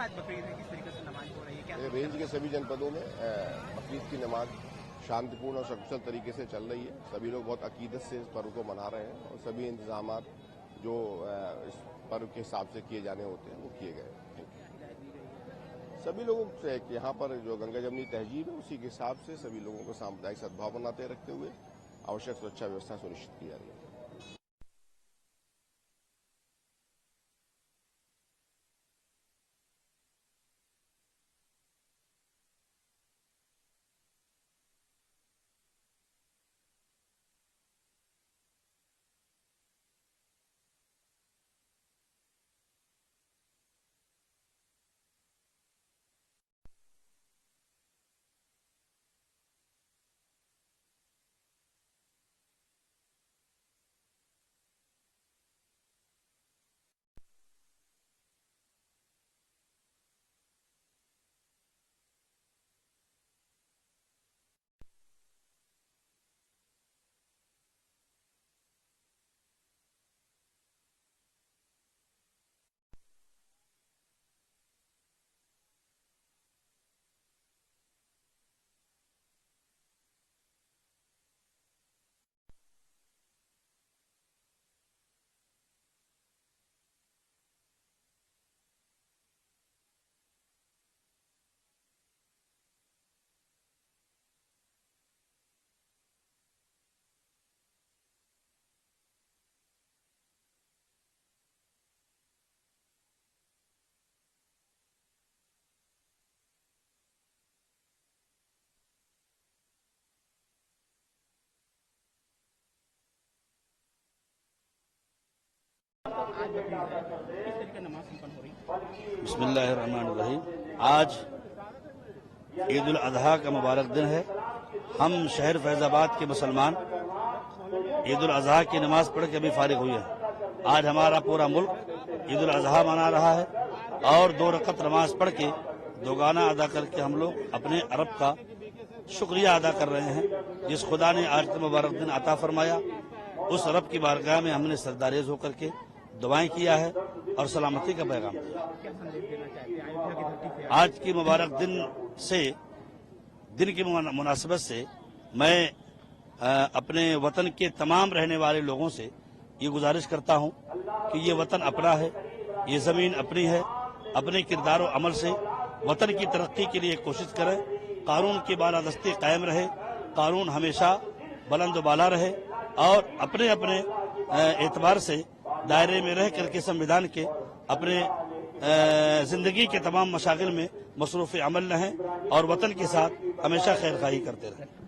आज बकरीद है, किस तरीके से नमाज हो रही है, क्या रेंज के सभी जनपदों में बकरीद की नमाज शांतिपूर्ण और सकुशल तरीके से चल रही है। सभी लोग बहुत अकीदत से इस पर्व को मना रहे हैं और सभी इंतजाम जो इस पर्व के हिसाब से किए जाने होते हैं वो किए गए हैं। सभी लोगों से यहाँ पर जो गंगा जमनी तहजीब है उसी के हिसाब से सभी लोगों को सामुदायिक सद्भाव बनाते रखते हुए आवश्यक सुरक्षा व्यवस्था सुनिश्चित की जा रही है। आज बकरीद है, किस तरीके नमाज संपन्न हो रही है? बिस्मिल्लाहिर्रहमानिर्रहीम। आज ईद उल अजहा का मुबारक दिन है। हम शहर फैजाबाद के मुसलमान ईद उल अजहा की नमाज पढ़ के अभी फारिग हुए हैं। आज हमारा पूरा मुल्क ईद उल अजहा मना रहा है और 2 रकत नमाज पढ़ के दोगाना अदा करके हम लोग अपने रब का शुक्रिया अदा कर रहे हैं। जिस खुदा ने आज का मुबारक दिन अता फरमाया, उस रब की बारगाह में हमने सरदारेज होकर के दुआएं किया है और सलामती का पैगाम दिया। क्या संदेश देना चाहते हैं अयोध्या की धरती से? आज की मुबारक दिन की मुनासिबत से मैं अपने वतन के तमाम रहने वाले लोगों से ये गुजारिश करता हूं कि ये वतन अपना है, ये जमीन अपनी है। अपने किरदार और अमल से वतन की तरक्की के लिए कोशिश करें। कानून की बालादस्ती कायम रहे, कानून हमेशा बुलंद बाला रहे और अपने अपने एतबार से दायरे में रह करके संविधान के अपने जिंदगी के तमाम मशागिल में मसरूफ अमल रहें और वतन के साथ हमेशा खैरखाही करते रहें।